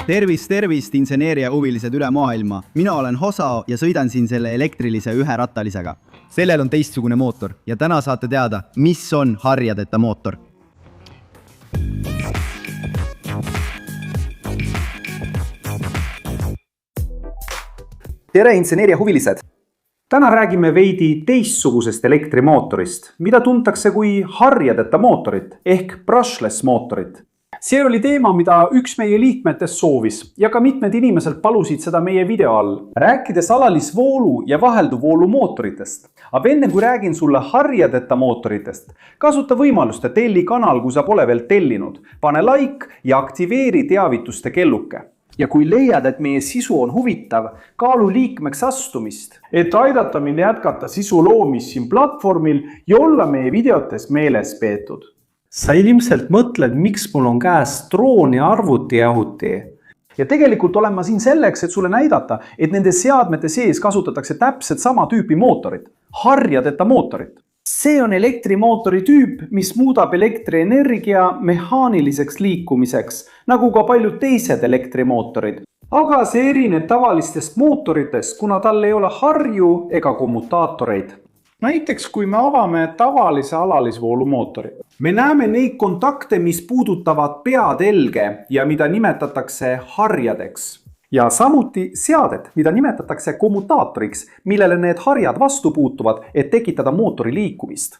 Tervist, inseneeria huvilised üle maailma. Mina olen Hosao ja sõidan siin selle elektrilise üherattalisega. Sellel on teistsugune mootor ja täna saate teada, mis on harjadeta mootor. Tere inseneeria huvilised! Täna räägime veidi teistsugusest elektrimootorist, mida tuntakse kui harjadeta mootorit ehk brushless mootorit. See oli teema, mida üks meie liikmetest soovis ja ka mitmed inimesed palusid seda meie video all. Rääkides alalisvoolu ja vahelduvoolu mootoritest. Aga enne kui räägin sulle harjadeta mootoritest, kasuta võimalust ja telli kanal, kui sa pole veel tellinud. Pane like ja aktiveeri teavituste kelluke. Ja kui leiad, et meie sisu on huvitav, kaalu liikmeks astumist, et aidata meil jätkata sisu loomist siin platvormil ja olla meie videotes meeles peetud. Sa ilmselt mõtled, miks mul on käes droon ja arvutijahuti. Ja tegelikult olen ma siin selleks, et sulle näidata, et nende seadmete sees kasutatakse täpselt sama tüüpi mootorit, harjadeta mootorit. See on elektrimootori tüüp, mis muudab elektrienergia mehaaniliseks liikumiseks, nagu ka paljud teised elektrimootorid. Aga see erineb tavalistest mootoritest, kuna tal ei ole harju ega kommutaatoreid. Näiteks kui me avame tavalise alalisvoolu mootori. Me näeme neid kontakte, mis puudutavad peatelge ja mida nimetatakse harjadeks. Ja samuti seaded, mida nimetatakse kommutaatoriks, millele need harjad vastu puutuvad, et tekitada mootori liikumist.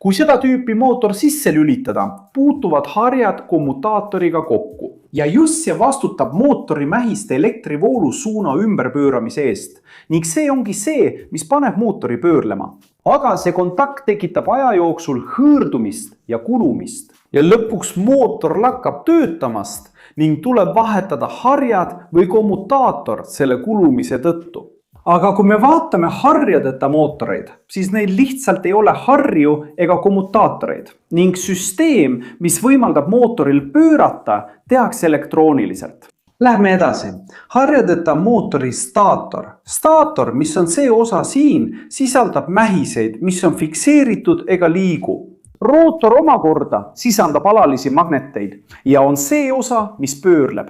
Kui seda tüüpi mootor sisse lülitada, puutuvad harjad kommutaatoriga kokku. Ja just see vastutab mootori mähiste elektrivoolu suuna ümberpööramise eest. Ning see ongi see, mis paneb mootori pöörlema. Aga see kontakt tekitab aja jooksul hõõrdumist ja kulumist. Ja lõpuks mootor lakkab töötamast ning tuleb vahetada harjad või kommutaator selle kulumise tõttu. Aga kui me vaatame harjadeta mootoreid, siis neil lihtsalt ei ole harju ega kommutaatoreid. Ning süsteem, mis võimaldab mootoril pöörata, tehakse elektrooniliselt. Lähme edasi. Harjadeta mootori staator. Staator, mis on see osa siin, sisaldab mähiseid, mis on fikseeritud ega liigu. Rootor omakorda sisaldab alalisi magneteid ja on see osa, mis pöörleb.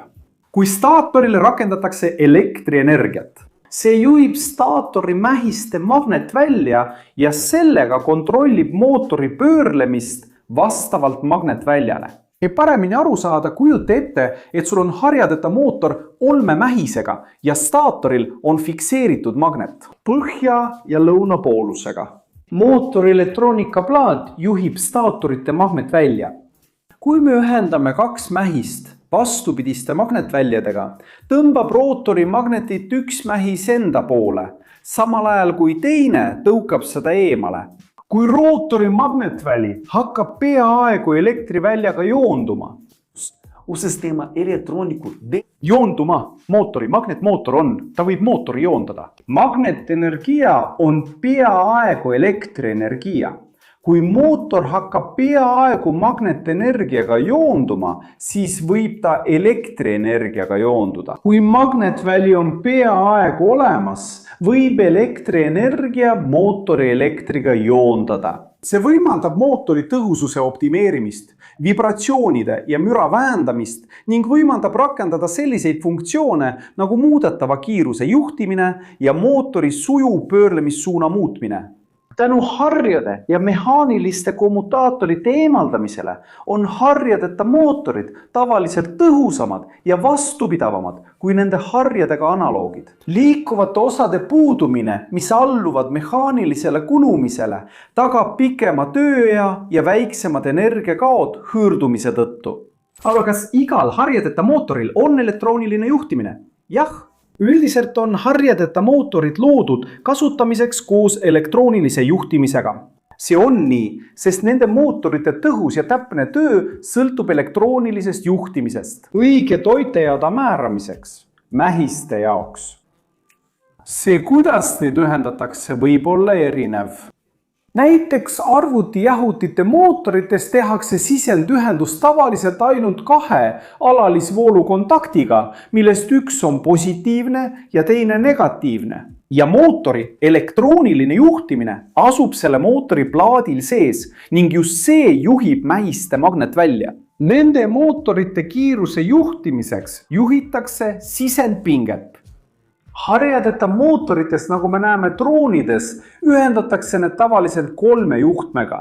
Kui staatorile rakendatakse elektrienergiat, see juhib staatori mähiste magnet välja ja sellega kontrollib mootori pöörlemist vastavalt magnetväljale. Et paremini aru saada, kujuta ette, et sul on harjadeta mootor olmemähisega ja staatoril on fikseeritud magnet põhja- ja lõunapoolusega. Mootori elektroonikaplaat juhib staatorite magnetvälja. Kui me ühendame kaks mähist vastupidiste magnetväljadega, tõmbab rootori magnetit üks mähis enda poole, samal ajal kui teine tõukab seda eemale. Kui rootori magnetväli hakkab peaaegu elektriväljaga joonduma, joonduma mootori, magnetmootor on, ta võib mootori joondada. Magnetenergia on peaaegu elektrienergia. Kui mootor hakkab peaaegu magnetenergiaga joonduma, siis võib ta elektrienergiaga joonduda. Kui magnetväli on peaaegu olemas, võib elektrienergia mootori elektriga joondada. See võimaldab mootori tõhususe optimeerimist, vibratsioonide ja müra vähendamist ning võimaldab rakendada selliseid funktsioone nagu muudetava kiiruse juhtimine ja mootori sujuv pöörlemissuuna muutmine. Tänu harjade ja mehaaniliste kommutaatorite eemaldamisele on harjadeta mootorid tavaliselt tõhusamad ja vastupidavamad kui nende harjadega analoogid. Liikuvate osade puudumine, mis alluvad mehaanilisele kulumisele, tagab pikema tööea ja väiksemad energiakaod hõõrdumise tõttu. Aga kas igal harjadeta mootoril on elektrooniline juhtimine? Jah. Üldiselt on harjadeta mootorid loodud kasutamiseks koos elektroonilise juhtimisega. See on nii, sest nende mootorite tõhus ja täpne töö sõltub elektroonilisest juhtimisest. Õige toiteajada määramiseks, mähiste jaoks. See, kuidas neid ühendatakse, võib olla erinev. Näiteks arvutijahutite mootorites tehakse sisendühendus tavaliselt ainult kahe alalisvoolu kontaktiga, millest üks on positiivne ja teine negatiivne. Ja mootori elektrooniline juhtimine asub selle mootori plaadil sees ning just see juhib mähiste magnetvälja. Nende mootorite kiiruse juhtimiseks juhitakse sisendpinget. Harjadeta mootorites, nagu me näeme droonides, ühendatakse need tavaliselt 3 juhtmega.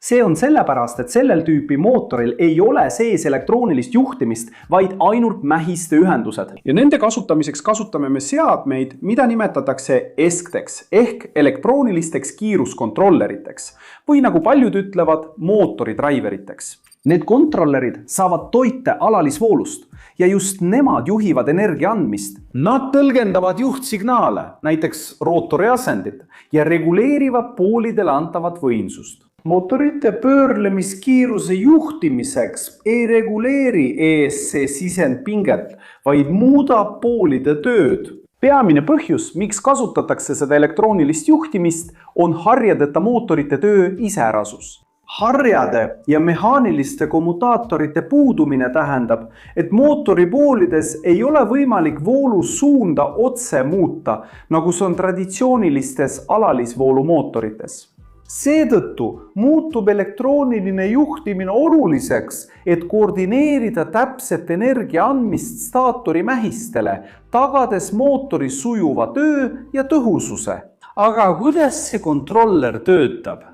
See on sellepärast, et sellel tüüpi mootoril ei ole sees elektroonilist juhtimist, vaid ainult mähiste ühendused. Ja nende kasutamiseks kasutame me seadmeid, mida nimetatakse ESC-teks ehk elektroonilisteks kiiruskontrolleriteks või nagu paljud ütlevad, mootoridraiveriteks. Need kontrollerid saavad toite alalisvoolust ja just nemad juhivad energia andmist. Nad tõlgendavad juhtsignaale, näiteks rootori asendit, ja reguleerivad poolidele antavat võimsust. Mootorite pöörlemiskiiruse juhtimiseks ei reguleeri ESC sisendpinget, vaid muudab poolide tööd. Peamine põhjus, miks kasutatakse seda elektroonilist juhtimist, on harjadeta mootorite töö iseärasus. Harjade ja mehaaniliste kommutaatorite puudumine tähendab, et mootori poolides ei ole võimalik voolussuunda otse muuta, nagu see on traditsioonilistes alalisvoolumootorites. Seetõttu muutub elektrooniline juhtimine oluliseks, et koordineerida täpset energia andmist staatori mähistele, tagades mootori sujuva töö ja tõhususe. Aga kuidas see kontroller töötab?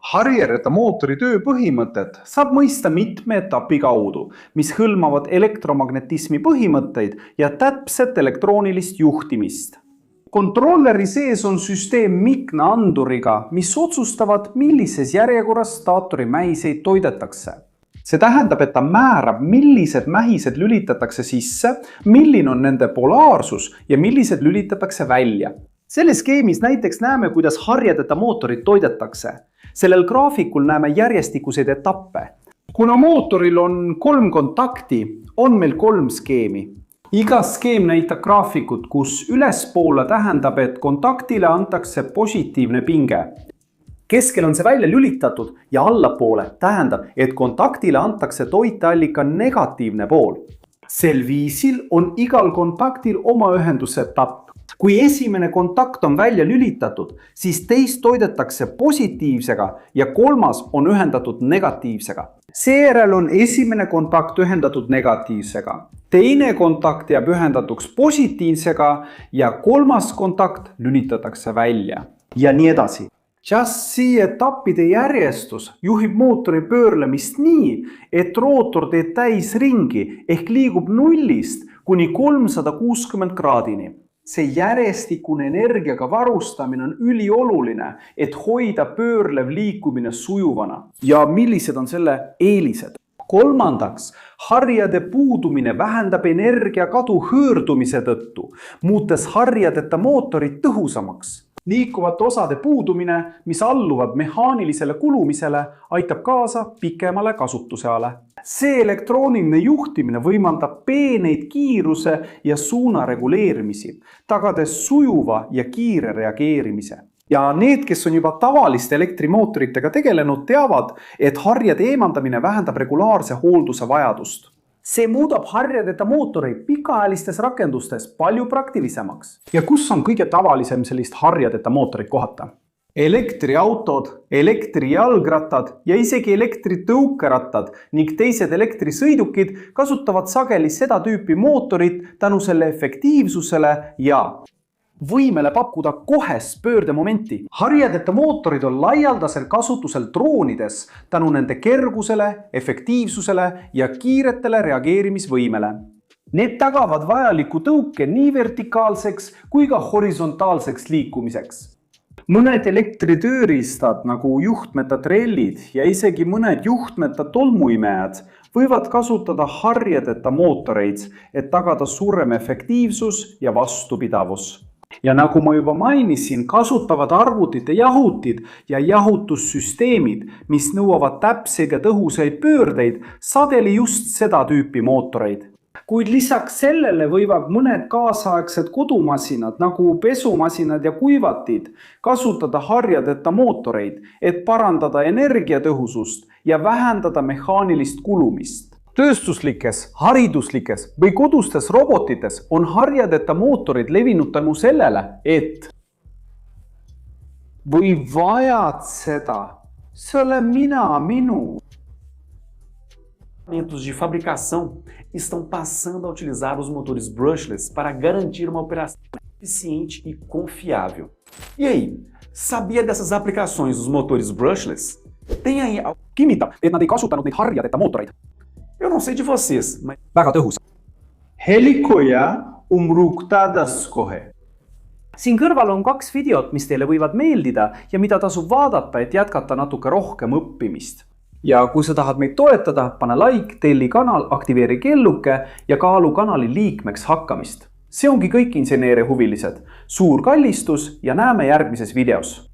Harjadeta mootori töö põhimõtet saab mõista mitme etapi kaudu, mis hõlmavad elektromagnetismi põhimõtteid ja täpset elektroonilist juhtimist. Kontrolleri sees on süsteem mikna anduriga, mis otsustavad, millises järjekorras staatori mähiseid toidetakse. See tähendab, et ta määrab, millised mähised lülitatakse sisse, milline on nende polaarsus ja millised lülitatakse välja. Selles skeemis näiteks näeme, kuidas harjadeta mootorit toidetakse. Sellel graafikul näeme järjestikuseid etappe. Kuna mootoril on 3 kontakti, on meil 3 skeemi. Iga skeem näitab graafikut, kus ülespoole tähendab, et kontaktile antakse positiivne pinge. Keskel on see välja lülitatud ja allapoole tähendab, et kontaktile antakse toiteallika negatiivne pool. Sel viisil on igal kontaktil oma ühendusetapp. Kui esimene kontakt on välja lülitatud, siis teist toidetakse positiivsega ja 3. on ühendatud negatiivsega. Seejärel on esimene kontakt ühendatud negatiivsega. Teine kontakt jääb ühendatuks positiivsega ja 3. kontakt lülitatakse välja. Ja nii edasi. Chassi etappide järjestus juhib mootori pöörlemist nii, et rootor teeb täisringi ehk liigub 0-st kuni 360 kraadini. See järjestikune energiaga varustamine on ülioluline, et hoida pöörlev liikumine sujuvana. Ja millised on selle eelised? Kolmandaks, harjade puudumine vähendab energia kadu hõõrdumise tõttu, muutes harjadeta mootorit tõhusamaks. Liikuvate osade puudumine, mis alluvad mehaanilisele kulumisele, aitab kaasa pikemale kasutuseale. See elektrooniline juhtimine võimaldab peeneid kiiruse ja suuna reguleerimisi, tagades sujuva ja kiire reageerimise. Ja need, kes on juba tavaliste elektrimootoritega tegelenud, teavad, et harjade eemaldamine vähendab regulaarse hoolduse vajadust. See muudab harjadeta mootoreid pikaajalistes rakendustes palju praktilisemaks. Ja kus on kõige tavalisem sellist harjadeta mootorit kohata? Elektriautod, elektrijalgrattad ja isegi elektritõukerattad ning teised elektrisõidukid kasutavad sageli seda tüüpi mootorit tänu selle efektiivsusele ja võimele pakkuda kohest pöördemomenti. Harjadeta mootorid on laialdaselt kasutusel droonides tänu nende kergusele, efektiivsusele ja kiiretele reageerimisvõimele. Need tagavad vajaliku tõuke nii vertikaalseks kui ka horisontaalseks liikumiseks. Mõned elektritööriistad nagu juhtmeta trellid ja isegi mõned juhtmeta tolmuimejad võivad kasutada harjadeta mootoreid, et tagada suurem efektiivsus ja vastupidavus. Ja nagu ma juba mainisin, kasutavad arvutite jahutid ja jahutussüsteemid, mis nõuavad täpseid ja tõhusaid pöördeid, sageli just seda tüüpi mootoreid. Kuid lisaks sellele võivad mõned kaasaegsed kodumasinad nagu pesumasinad ja kuivatid kasutada harjadeta mootoreid, et parandada energiatõhusust ja vähendada mehaanilist kulumist. Tööstuslikes, hariduslikes või kodustes robotites on harjadeta mootorid levinud tänu sellele, et või vajad seda, see olen mina, minu. de fabricação estão passando a utilizar os motores brushless para garantir uma operação eficiente e confiável. E aí, sabia dessas aplicações dos motores brushless? Tem aí... Kinnita, että nad ei kasutanud neid harjadeta mootoreid. Eu não sei de vocês, mas Väga tõhus. Helikoja umruktadas-kohe. Siin kõrval on 2 videot, mis teile võivad meeldida ja mida tasub vaadata, et jätkata natuke rohkem õppimist. Ja kui sa tahad meid toetada, pane like, telli kanal, aktiveeri kelluke ja kaalu kanali liikmeks hakkamist. See ongi kõik inseneeria huvilised. Suur kallistus ja näeme järgmises videos.